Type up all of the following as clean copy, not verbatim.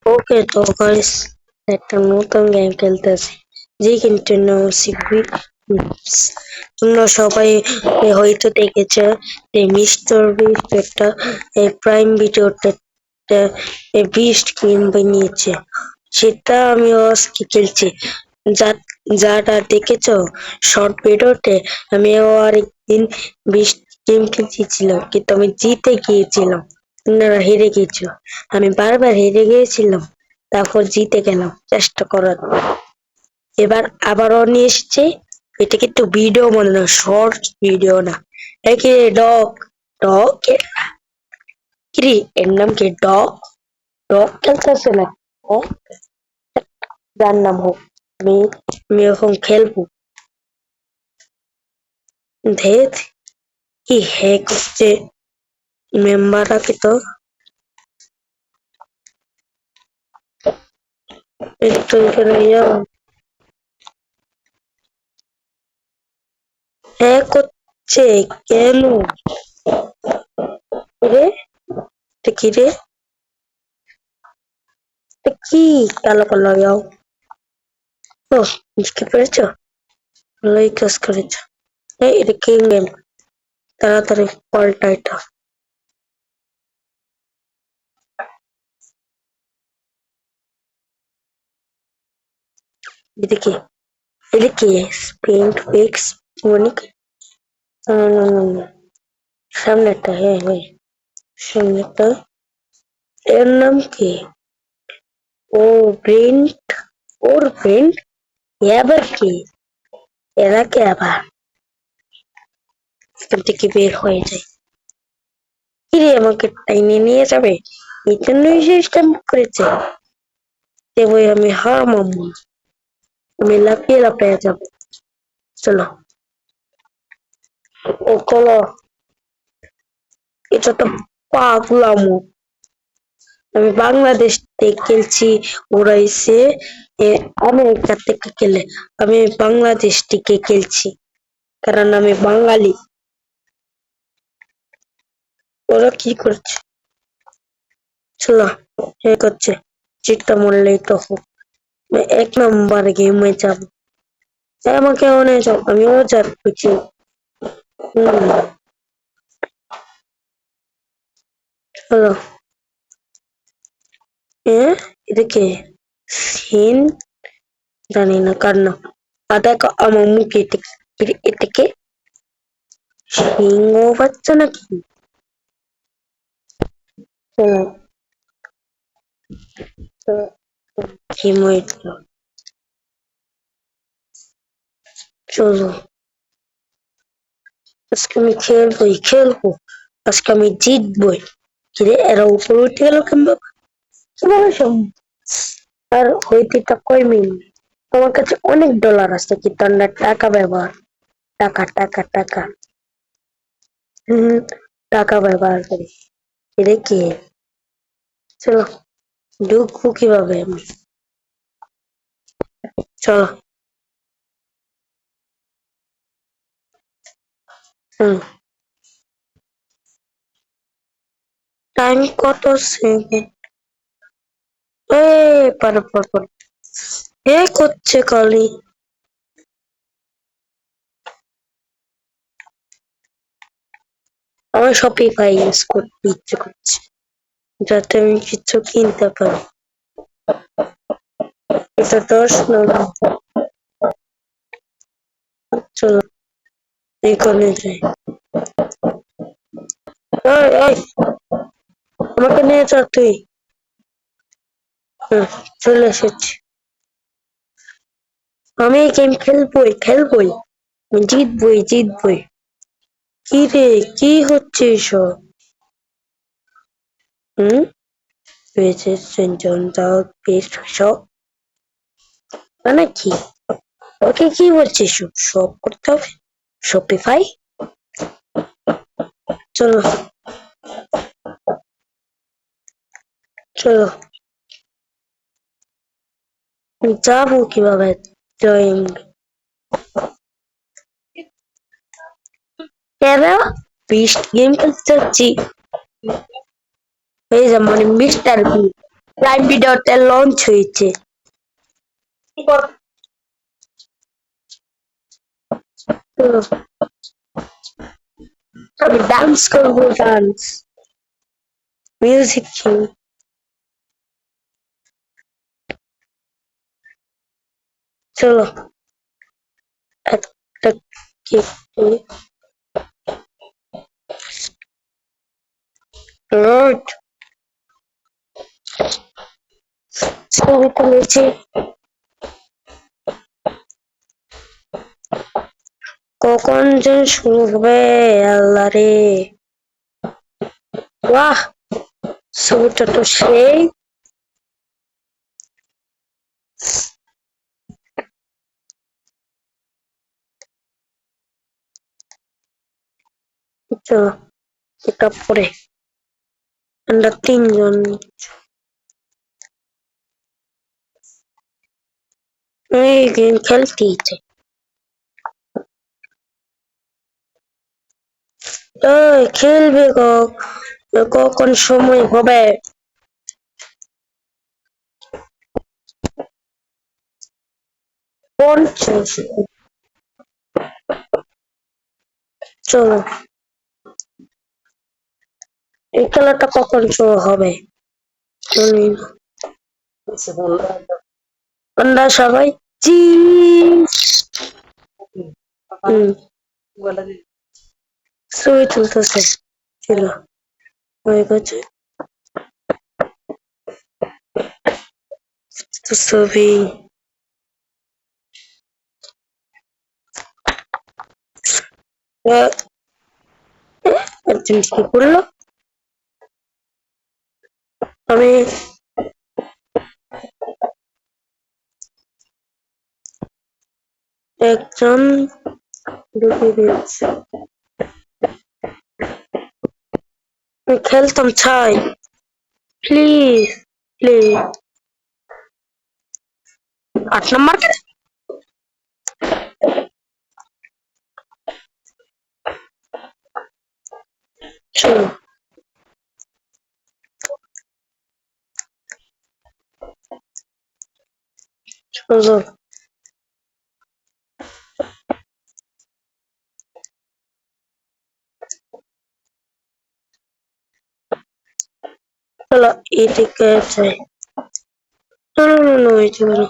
ওকে তো গাইস, একটা নতুন গেম খেলতেছি, জি কিন্তু নো সিক্রেট। তোমরা সবাই হয়তো দেখেছো যে মিস্টার বিস্ট একটা প্রাইম ভিডিওতে বিস্ট গেম বানিয়েছে, সেটা আমি আজকে খেলছি। যা যাটা দেখেছো শর্ট ভিডিওতে, আমিও আরেকদিন বিস্ট গেম খেলছিলাম, কিন্তু আমি জিতে গিয়েছিলাম, আপনারা হেরে গিয়েছিল। আমি বারবার হেরে গিয়েছিলাম, তারপর জিতে গেলাম চেষ্টা করার। এবার আবারও নিয়ে এসেছি। এটা কিন্তু ভিডিও মনে না, শর্ট ভিডিও না। একে ডগ ডগ কিরে, এর নাম কি? ডগ ডগ খেলতেছে না? ও, যার নাম হোক, আমি আমি এখন খেলবো। ধেত, কি হ্যাক হচ্ছে মেম্বার আছে তো। একটু এখানে হ্যাক হচ্ছে কেন রে? এটা কি রে? এটা কি কালো কালো ইয়াও? ও, বুঝতে পেরেছ? ভালোই কাজ করেছ। এই, এটা কিং গেম, তাড়াতাড়ি পাল্টা এটা। এদিকে এদিকে স্প্রিন্ট ফিক্স মানে কি? না না না না, সামনেরটা, হ্যাঁ হ্যাঁ, সামনেরটা। এর নাম কি? ও ব্রিন্ট, ওর ব্রিন্ট। আবার কি? এরা কে আবার? এখান থেকে বের হয়ে যায়। কিরে, আমাকে টাইনে নিয়ে যাবে? এই জন্যই সিস্টেম করেছে যে বই আমি হার মানবো না। আমি লাফিয়ে লাফিয়ে যাবো। চলো, ও চলো। এটা তো পাগলামো। আমি বাংলাদেশ থেকে খেলছি, ওরা এসে আমেরিকা থেকে খেলে। আমি বাংলাদেশ থেকে খেলছি, কারণ আমি বাঙালি। ওরা কি করছে? চলো, হে করছে, চিটটা মরলেই তো হোক। আমি 1 নম্বর গেমে যাবো। আমাকে অনেক যাও, আমিও যাচ্ছি। হম, চলো। এটা কে? সিন, জানি না কার নাম। দেখো আমার মুখে এটাকে সিংহ বাচ্চা নাকি? চলো, তো গেম ওয়েট। চলো, আজকে আমি খেলবোই খেলবো, আজকে আমি জিতবই। কিরে, এরা উপরে উঠে গেল কিংবা কিভাবে সম্ভব? আর হইতে তা কয় মিনিট? তোমার কাছে অনেক ডলার আছে, কিন্তু আমরা টাকা ব্যবহার, টাকা টাকা টাকা, হম, টাকা ব্যবহার করি। এটা কি? চলো, ঢুকবো কিভাবে আমি? চলো। হুম, টাইম কত সেকেন্ড? এ, পার পার পার, এ করছে কালি। আমার শপিফাই ইউজ করতে ইচ্ছে করছে, যাতে আমি কিছু কিনতে পারি। এটা 10 নম্বর। চলো, এখানে যাই। এই, এই, আমাকে নিয়ে চল তুই। হুম, চলে এসেছি। আমি এই গেম খেলবই খেলবই, আমি জিতবই জিতবই। কি রে, কি হচ্ছে এসব? হুম, পেয়েছে সেন্টন দাও পেস্ট সব, মানে কি? ওকে কি বলছে, সব সব করতে হবে শপিফাই? চলো, চলো, যাবো কিভাবে? ড্রয়িং, কেন? বিস্ট গেম খেলতে চাচ্ছি। এই যে মানে মিস্টার বি প্রাইম ভিডিওতে লঞ্চ হয়েছে। তো আমি ডান্স করবো, ডান্স মিউজিক কি চলো একটা কেক গুড ছবি তুলেছি। কখন যে শুরু হবে আল্লাহ রে। বাহ, ছবিটা তো সেই। চলো এটা পরে আমরা তিনজন এই গেম খেলতেই চাই। এই খেলবে কখন সময় হবে? 50। চলো এই খেলাটা কখন শুরু হবে? জানি না। আমরা সবাই জি ছবি তুলতেছে ছিল হয়ে গেছে তো ছবি একজন কি করলো? আমি একজন ঢুকে দিয়েছি। আমি খেলতাম চাই, প্লিজ প্লিজ। 8 নম্বর চলো চলো চলো এদিকে যাই। No, no, no, no, এই চলো না।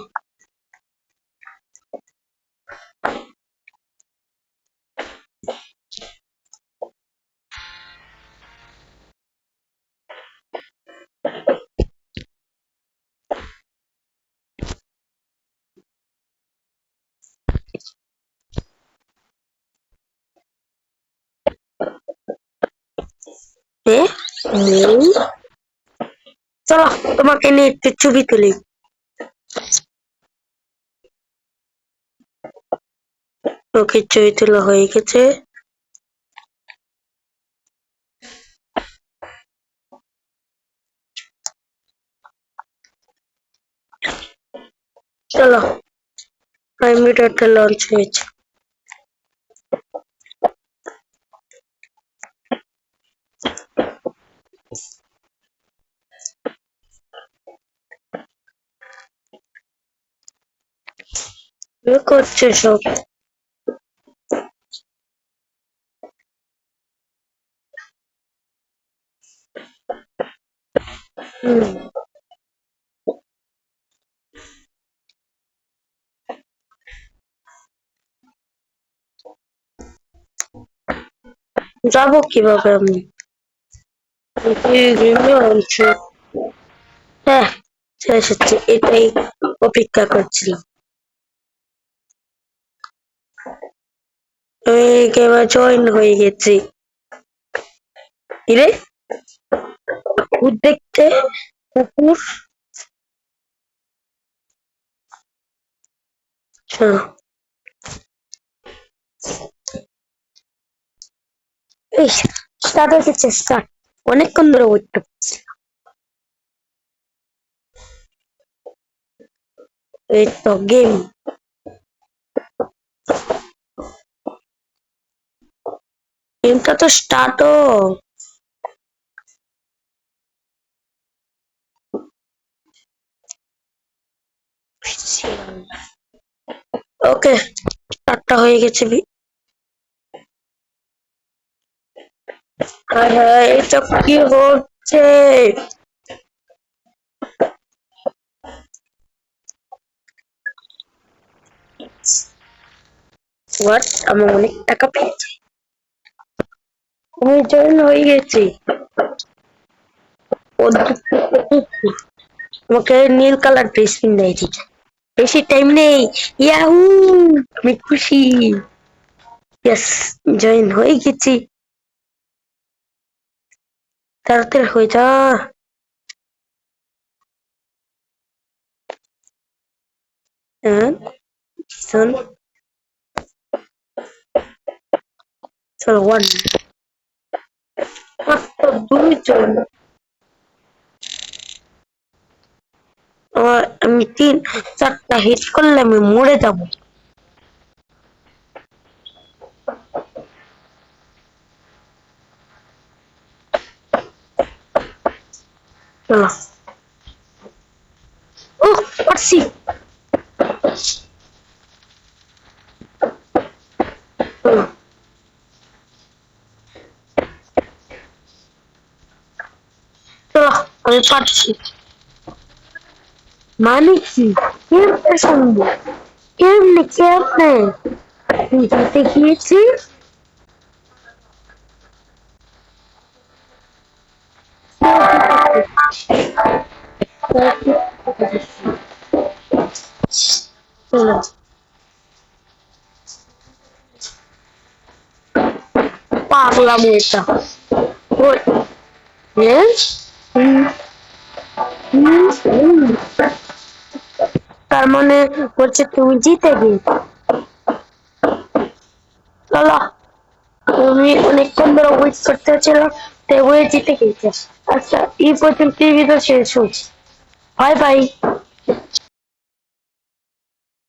এ চলো তোমাকে নিয়ে একটু ছবি তুলি। ওকে ছবি তোলা হয়ে গেছে। চলো প্রাইম ভিডিওটা লঞ্চ হয়েছে। কি করছে সব? যাবো কিভাবে আমি? হ্যাঁ শেষ হচ্ছে, এটাই অপেক্ষা করছিলাম। আমি এবার জয়েন হয়ে গেছি। ইরে কুকুর দেখতে, কুকুর। চলো এই স্টার্ট হয়ে গেছে, স্টার্ট। অনেকক্ষণ ধরে ওয়েট করছি। এই তো গেম। গেমটা তো স্টার্ট ওকে, 4টা হয়ে গেছে। হ্যাঁ, এটা কি হচ্ছে? হোয়াট? আমি অনেক টাকা পেয়েছি। আমি জয়েন হয়ে গেছি। আমাকে নীল কালার ড্রেস কিনে দিচ্ছে। বেশি টাইম নেই। ইয়াহু! আমি খুশি। ইয়েস, জয়েন হয়ে গেছি। তাড়াতাড়ি হয়ে যা। হ্যাঁ, শোন, চল 1 মাত্র 2 জন। আমি 3-4টা হিট করলে আমি মরে যাবো। চলো। ও, পারছি। চলো, চলো, আমি পারছি। মানে কি? কেমনে শুনবো? কেমনে? জিতে গিয়েছি। চলো, পাগলাম এটা। ওই, yes? তার মানে হচ্ছে তুমি জিতে গিয়েছো। চলো, তুমি অনেকক্ষণ ধরে ওয়েট করতেছিলাম, তাই ওয়ে জিতে গিয়েছে। আচ্ছা, এই পর্যন্ত ভিডিও শেষ হচ্ছে। Bye bye.